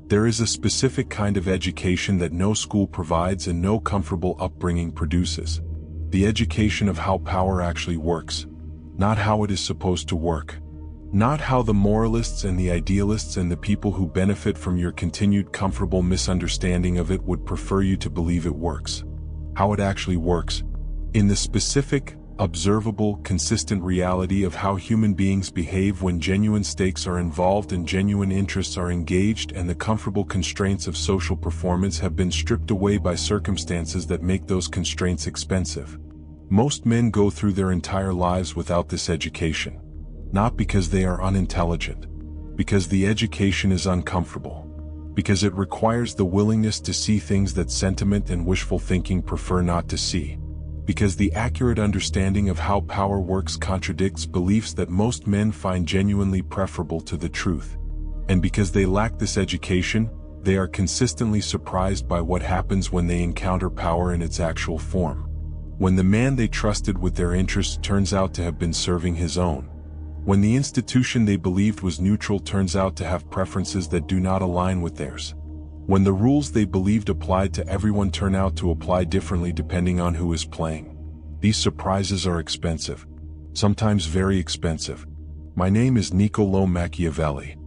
There is a specific kind of education that no school provides and no comfortable upbringing produces. The education of how power actually works, not how it is supposed to work. Not how the moralists and the idealists and the people who benefit from your continued comfortable misunderstanding of it would prefer you to believe it works. How it actually works, in the specific, observable, consistent reality of how human beings behave when genuine stakes are involved and genuine interests are engaged and the comfortable constraints of social performance have been stripped away by circumstances that make those constraints expensive. Most men go through their entire lives without this education. Not because they are unintelligent, because the education is uncomfortable, because it requires the willingness to see things that sentiment and wishful thinking prefer not to see, because the accurate understanding of how power works contradicts beliefs that most men find genuinely preferable to the truth, and because they lack this education, they are consistently surprised by what happens when they encounter power in its actual form. When the man they trusted with their interests turns out to have been serving his own. When the institution they believed was neutral turns out to have preferences that do not align with theirs. When the rules they believed applied to everyone turn out to apply differently depending on who is playing. These surprises are expensive, sometimes very expensive. My name is Niccolò Machiavelli.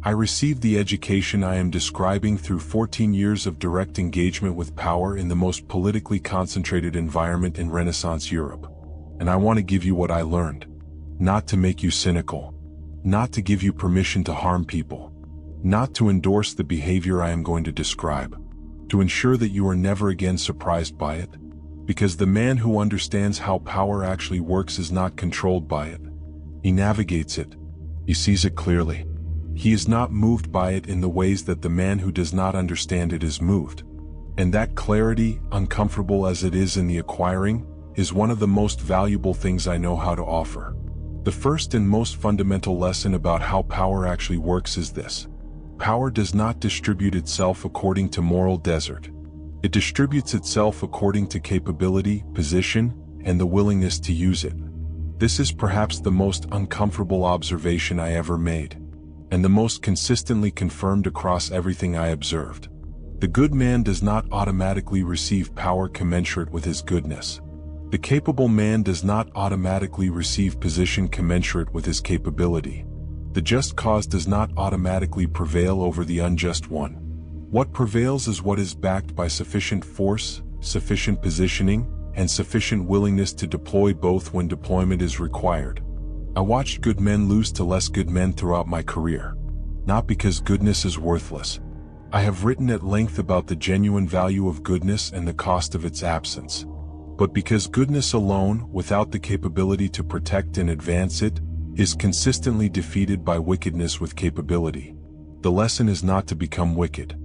I received the education I am describing through 14 years of direct engagement with power in the most politically concentrated environment in Renaissance Europe. And I want to give you what I learned. Not to make you cynical, not to give you permission to harm people, not to endorse the behavior I am going to describe, to ensure that you are never again surprised by it, because the man who understands how power actually works is not controlled by it. He navigates it. He sees it clearly. He is not moved by it in the ways that the man who does not understand it is moved. And that clarity, uncomfortable as it is in the acquiring, is one of the most valuable things I know how to offer. The first and most fundamental lesson about how power actually works is this. Power does not distribute itself according to moral desert. It distributes itself according to capability, position, and the willingness to use it. This is perhaps the most uncomfortable observation I ever made, and the most consistently confirmed across everything I observed. The good man does not automatically receive power commensurate with his goodness. The capable man does not automatically receive position commensurate with his capability. The just cause does not automatically prevail over the unjust one. What prevails is what is backed by sufficient force, sufficient positioning, and sufficient willingness to deploy both when deployment is required. I watched good men lose to less good men throughout my career. Not because goodness is worthless. I have written at length about the genuine value of goodness and the cost of its absence. But because goodness alone, without the capability to protect and advance it, is consistently defeated by wickedness with capability. The lesson is not to become wicked.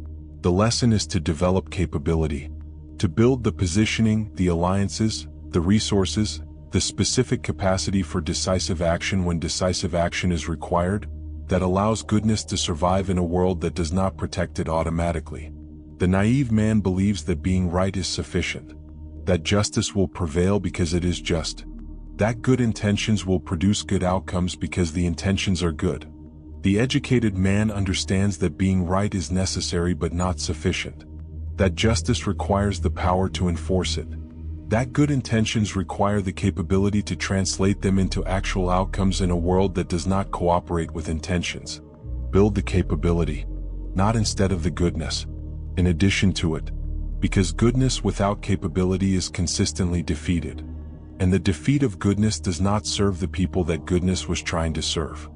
The lesson is to develop capability, to build the positioning, the alliances, the resources, the specific capacity for decisive action when decisive action is required, that allows goodness to survive in a world that does not protect it automatically. The naive man believes that being right is sufficient, that justice will prevail because it is just, that good intentions will produce good outcomes because the intentions are good. The educated man understands that being right is necessary but not sufficient, that justice requires the power to enforce it, that good intentions require the capability to translate them into actual outcomes in a world that does not cooperate with intentions. Build the capability, not instead of the goodness, in addition to it, because goodness without capability is consistently defeated, and the defeat of goodness does not serve the people that goodness was trying to serve.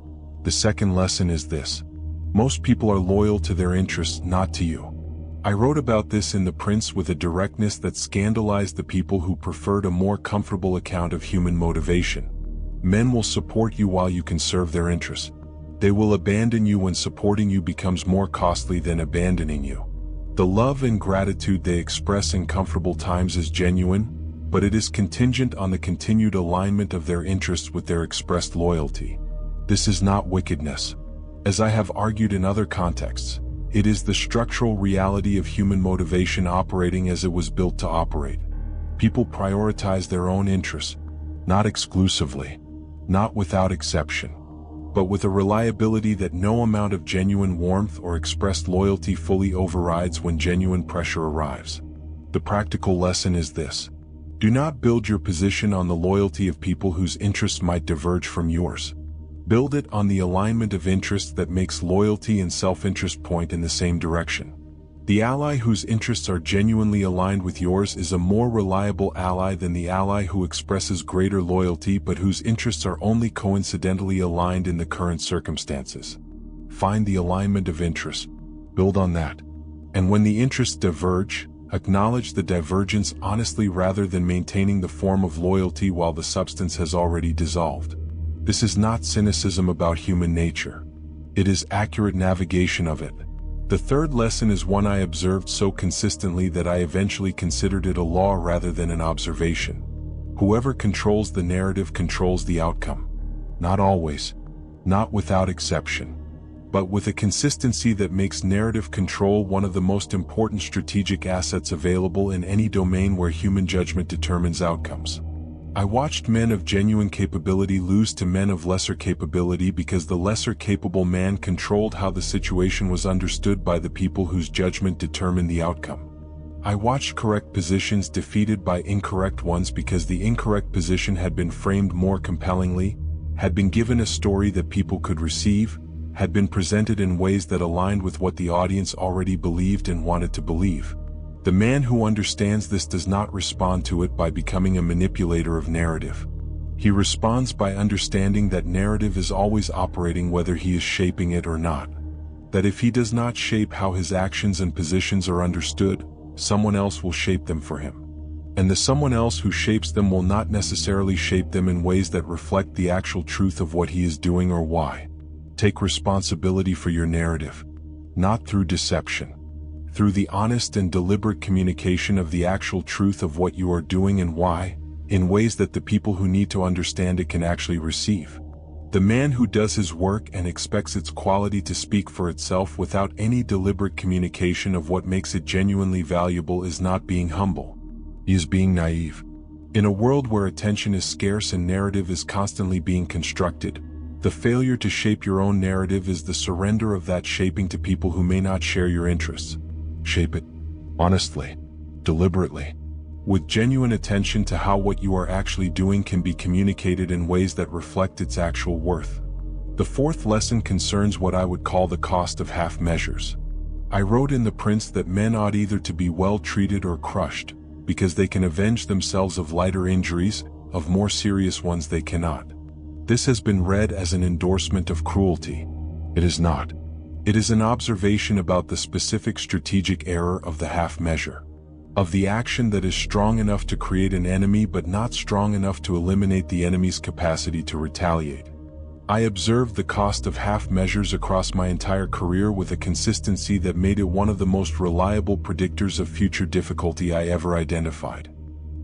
The second lesson is this. Most people are loyal to their interests, not to you. I wrote about this in The Prince with a directness that scandalized the people who preferred a more comfortable account of human motivation. Men will support you while you can serve their interests. They will abandon you when supporting you becomes more costly than abandoning you. The love and gratitude they express in comfortable times is genuine, but it is contingent on the continued alignment of their interests with their expressed loyalty. This is not wickedness. As I have argued in other contexts, it is the structural reality of human motivation operating as it was built to operate. People prioritize their own interests, not exclusively, not without exception, but with a reliability that no amount of genuine warmth or expressed loyalty fully overrides when genuine pressure arrives. The practical lesson is this: do not build your position on the loyalty of people whose interests might diverge from yours. Build it on the alignment of interests that makes loyalty and self-interest point in the same direction. The ally whose interests are genuinely aligned with yours is a more reliable ally than the ally who expresses greater loyalty but whose interests are only coincidentally aligned in the current circumstances. Find the alignment of interests, build on that. And when the interests diverge, acknowledge the divergence honestly rather than maintaining the form of loyalty while the substance has already dissolved. This is not cynicism about human nature. It is accurate navigation of it. The third lesson is one I observed so consistently that I eventually considered it a law rather than an observation. Whoever controls the narrative controls the outcome. Not always, not without exception, but with a consistency that makes narrative control one of the most important strategic assets available in any domain where human judgment determines outcomes. I watched men of genuine capability lose to men of lesser capability because the lesser capable man controlled how the situation was understood by the people whose judgment determined the outcome. I watched correct positions defeated by incorrect ones because the incorrect position had been framed more compellingly, had been given a story that people could receive, had been presented in ways that aligned with what the audience already believed and wanted to believe. The man who understands this does not respond to it by becoming a manipulator of narrative. He responds by understanding that narrative is always operating whether he is shaping it or not. That if he does not shape how his actions and positions are understood, someone else will shape them for him. And the someone else who shapes them will not necessarily shape them in ways that reflect the actual truth of what he is doing or why. Take responsibility for your narrative, not through deception. Through the honest and deliberate communication of the actual truth of what you are doing and why, in ways that the people who need to understand it can actually receive. The man who does his work and expects its quality to speak for itself without any deliberate communication of what makes it genuinely valuable is not being humble. He is being naive. In a world where attention is scarce and narrative is constantly being constructed, the failure to shape your own narrative is the surrender of that shaping to people who may not share your interests. Shape it, honestly, deliberately, with genuine attention to how what you are actually doing can be communicated in ways that reflect its actual worth. The fourth lesson concerns what I would call the cost of half measures. I wrote in The Prince that men ought either to be well treated or crushed, because they can avenge themselves of lighter injuries, of more serious ones they cannot. This has been read as an endorsement of cruelty. It is not. It is an observation about the specific strategic error of the half measure, of the action that is strong enough to create an enemy but not strong enough to eliminate the enemy's capacity to retaliate. I observed the cost of half measures across my entire career with a consistency that made it one of the most reliable predictors of future difficulty I ever identified.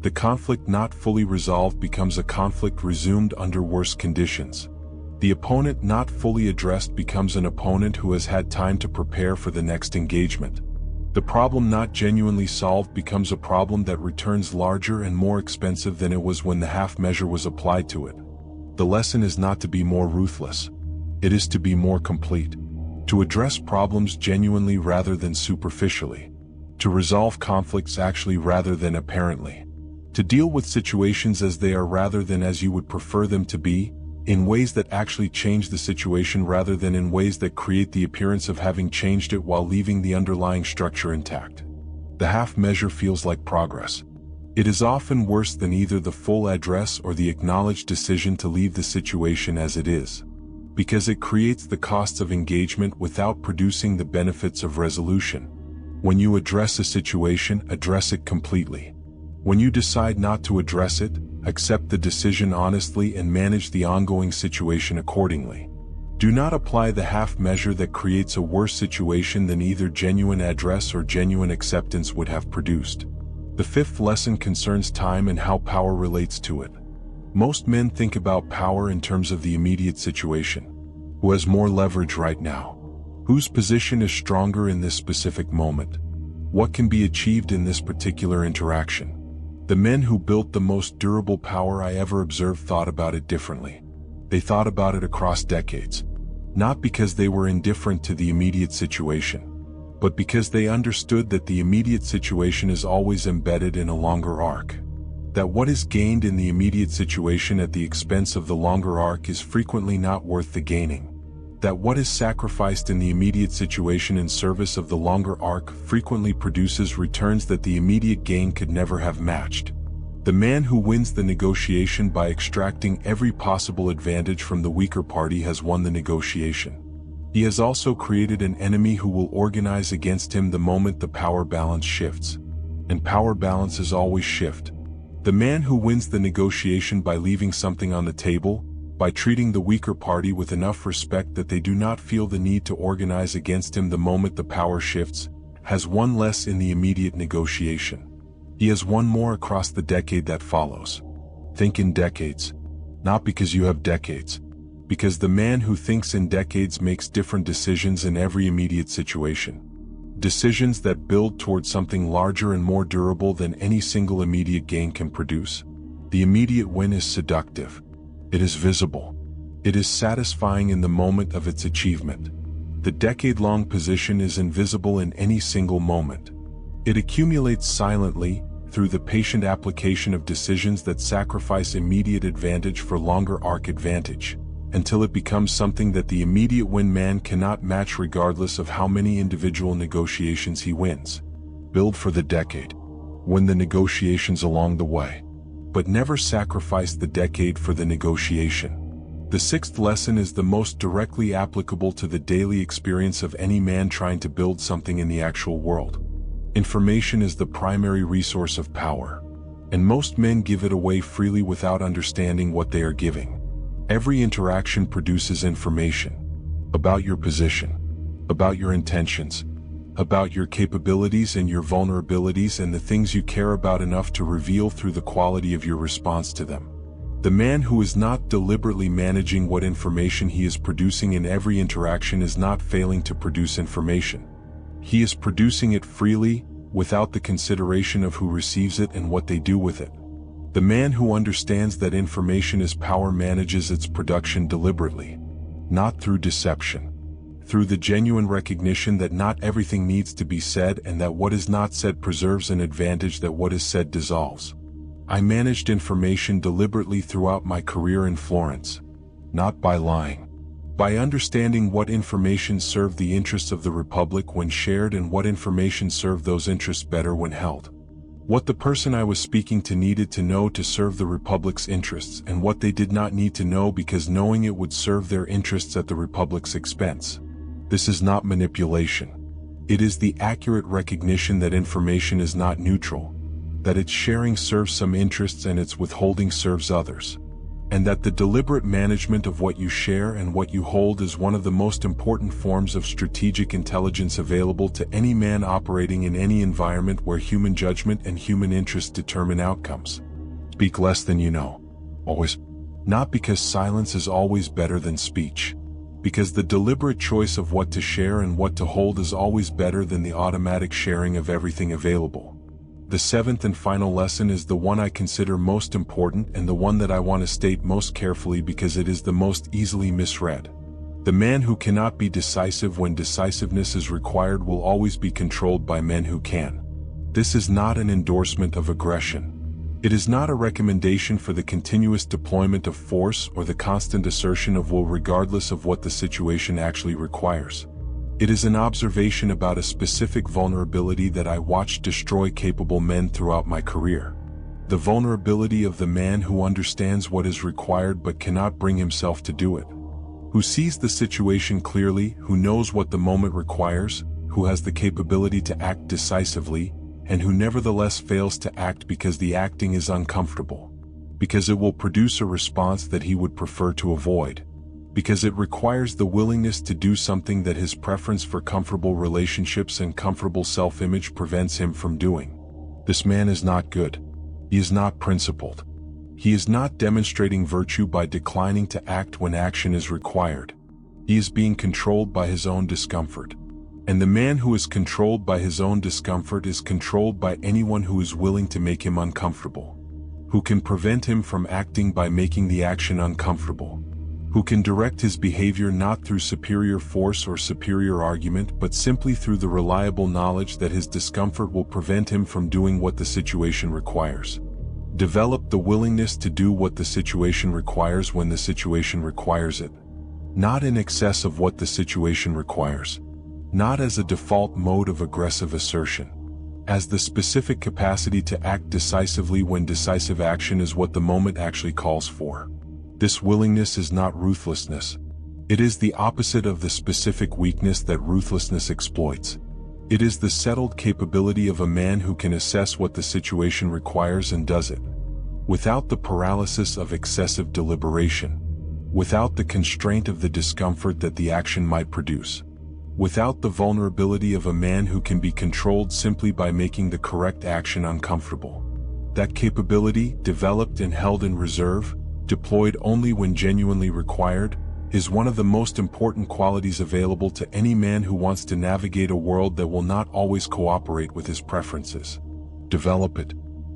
The conflict not fully resolved becomes a conflict resumed under worse conditions. The opponent not fully addressed becomes an opponent who has had time to prepare for the next engagement. The problem not genuinely solved becomes a problem that returns larger and more expensive than it was when the half measure was applied to it. The lesson is not to be more ruthless. It is to be more complete. To address problems genuinely rather than superficially. To resolve conflicts actually rather than apparently. To deal with situations as they are rather than as you would prefer them to be, in ways that actually change the situation rather than in ways that create the appearance of having changed it while leaving the underlying structure intact. The half measure feels like progress. It is often worse than either the full address or the acknowledged decision to leave the situation as it is, because it creates the costs of engagement without producing the benefits of resolution. When you address a situation, address it completely. When you decide not to address it, accept the decision honestly and manage the ongoing situation accordingly. Do not apply the half measure that creates a worse situation than either genuine address or genuine acceptance would have produced. The fifth lesson concerns time and how power relates to it. Most men think about power in terms of the immediate situation. Who has more leverage right now? Whose position is stronger in this specific moment? What can be achieved in this particular interaction? The men who built the most durable power I ever observed thought about it differently. They thought about it across decades. Not because they were indifferent to the immediate situation, but because they understood that the immediate situation is always embedded in a longer arc. That what is gained in the immediate situation at the expense of the longer arc is frequently not worth the gaining. That what is sacrificed in the immediate situation in service of the longer arc frequently produces returns that the immediate gain could never have matched. The man who wins the negotiation by extracting every possible advantage from the weaker party has won the negotiation. He has also created an enemy who will organize against him the moment the power balance shifts. And power balances always shift. The man who wins the negotiation by leaving something on the table, by treating the weaker party with enough respect that they do not feel the need to organize against him the moment the power shifts, has won less in the immediate negotiation. He has won more across the decade that follows. Think in decades. Not because you have decades. Because the man who thinks in decades makes different decisions in every immediate situation. Decisions that build towards something larger and more durable than any single immediate gain can produce. The immediate win is seductive. It is visible. It is satisfying in the moment of its achievement. The decade-long position is invisible in any single moment. It accumulates silently, through the patient application of decisions that sacrifice immediate advantage for longer arc advantage, until it becomes something that the immediate win man cannot match regardless of how many individual negotiations he wins. Build for the decade. Win the negotiations along the way. But never sacrifice the decade for the negotiation. The sixth lesson is the most directly applicable to the daily experience of any man trying to build something in the actual world. Information is the primary resource of power, and most men give it away freely without understanding what they are giving. Every interaction produces information about your position, about your intentions, about your capabilities and your vulnerabilities and the things you care about enough to reveal through the quality of your response to them. The man who is not deliberately managing what information he is producing in every interaction is not failing to produce information. He is producing it freely, without the consideration of who receives it and what they do with it. The man who understands that information is power manages its production deliberately, not through deception, through the genuine recognition that not everything needs to be said and that what is not said preserves an advantage that what is said dissolves. I managed information deliberately throughout my career in Florence, not by lying. By understanding what information served the interests of the Republic when shared and what information served those interests better when held. What the person I was speaking to needed to know to serve the Republic's interests and what they did not need to know because knowing it would serve their interests at the Republic's expense. This is not manipulation. It is the accurate recognition that information is not neutral, that its sharing serves some interests and its withholding serves others, and that the deliberate management of what you share and what you hold is one of the most important forms of strategic intelligence available to any man operating in any environment where human judgment and human interest determine outcomes. Speak less than you know. Always. Not because silence is always better than speech. Because the deliberate choice of what to share and what to hold is always better than the automatic sharing of everything available. The seventh and final lesson is the one I consider most important and the one that I want to state most carefully because it is the most easily misread. The man who cannot be decisive when decisiveness is required will always be controlled by men who can. This is not an endorsement of aggression. It is not a recommendation for the continuous deployment of force or the constant assertion of will regardless of what the situation actually requires. It is an observation about a specific vulnerability that I watched destroy capable men throughout my career. The vulnerability of the man who understands what is required but cannot bring himself to do it. Who sees the situation clearly, who knows what the moment requires, who has the capability to act decisively, and who nevertheless fails to act because the acting is uncomfortable, because it will produce a response that he would prefer to avoid, because it requires the willingness to do something that his preference for comfortable relationships and comfortable self-image prevents him from doing. This man is not good. He is not principled. He is not demonstrating virtue by declining to act when action is required. He is being controlled by his own discomfort. And the man who is controlled by his own discomfort is controlled by anyone who is willing to make him uncomfortable, who can prevent him from acting by making the action uncomfortable, who can direct his behavior not through superior force or superior argument but simply through the reliable knowledge that his discomfort will prevent him from doing what the situation requires. Develop the willingness to do what the situation requires when the situation requires it. Not in excess of what the situation requires. Not as a default mode of aggressive assertion. As the specific capacity to act decisively when decisive action is what the moment actually calls for. This willingness is not ruthlessness. It is the opposite of the specific weakness that ruthlessness exploits. It is the settled capability of a man who can assess what the situation requires and does it. Without the paralysis of excessive deliberation. Without the constraint of the discomfort that the action might produce. Without the vulnerability of a man who can be controlled simply by making the correct action uncomfortable. That capability, developed and held in reserve, deployed only when genuinely required, is one of the most important qualities available to any man who wants to navigate a world that will not always cooperate with his preferences. Develop it.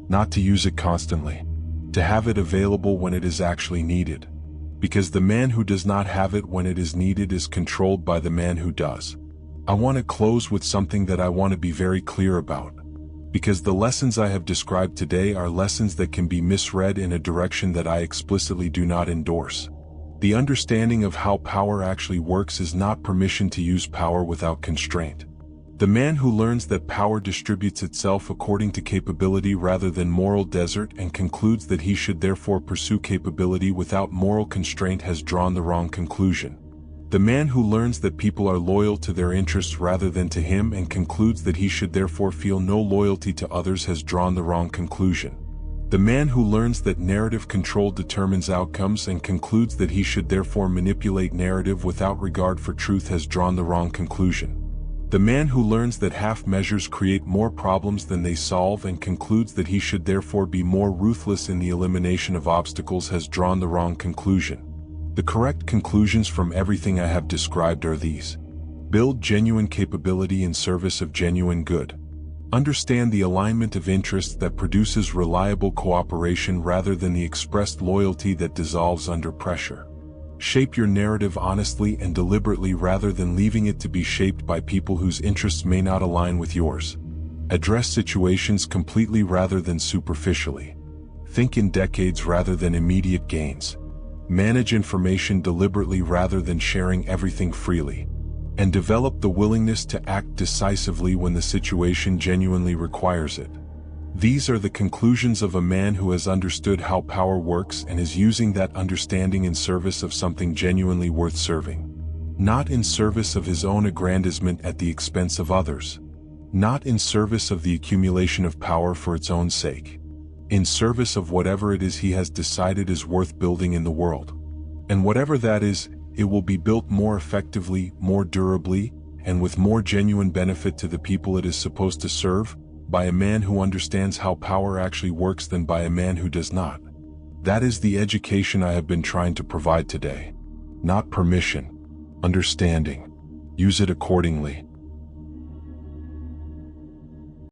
Not to use it constantly. To have it available when it is actually needed. Because the man who does not have it when it is needed is controlled by the man who does. I want to close with something that I want to be very clear about. Because the lessons I have described today are lessons that can be misread in a direction that I explicitly do not endorse. The understanding of how power actually works is not permission to use power without constraint. The man who learns that power distributes itself according to capability rather than moral desert and concludes that he should therefore pursue capability without moral constraint has drawn the wrong conclusion. The man who learns that people are loyal to their interests rather than to him and concludes that he should therefore feel no loyalty to others has drawn the wrong conclusion. The man who learns that narrative control determines outcomes and concludes that he should therefore manipulate narrative without regard for truth has drawn the wrong conclusion. The man who learns that half measures create more problems than they solve and concludes that he should therefore be more ruthless in the elimination of obstacles has drawn the wrong conclusion. The correct conclusions from everything I have described are these. Build genuine capability in service of genuine good. Understand the alignment of interests that produces reliable cooperation rather than the expressed loyalty that dissolves under pressure. Shape your narrative honestly and deliberately rather than leaving it to be shaped by people whose interests may not align with yours. Address situations completely rather than superficially. Think in decades rather than immediate gains. Manage information deliberately rather than sharing everything freely. And develop the willingness to act decisively when the situation genuinely requires it. These are the conclusions of a man who has understood how power works and is using that understanding in service of something genuinely worth serving. Not in service of his own aggrandizement at the expense of others. Not in service of the accumulation of power for its own sake. In service of whatever it is he has decided is worth building in the world. And whatever that is, it will be built more effectively, more durably, and with more genuine benefit to the people it is supposed to serve, by a man who understands how power actually works than by a man who does not. That is the education I have been trying to provide today. Not permission. Understanding. Use it accordingly.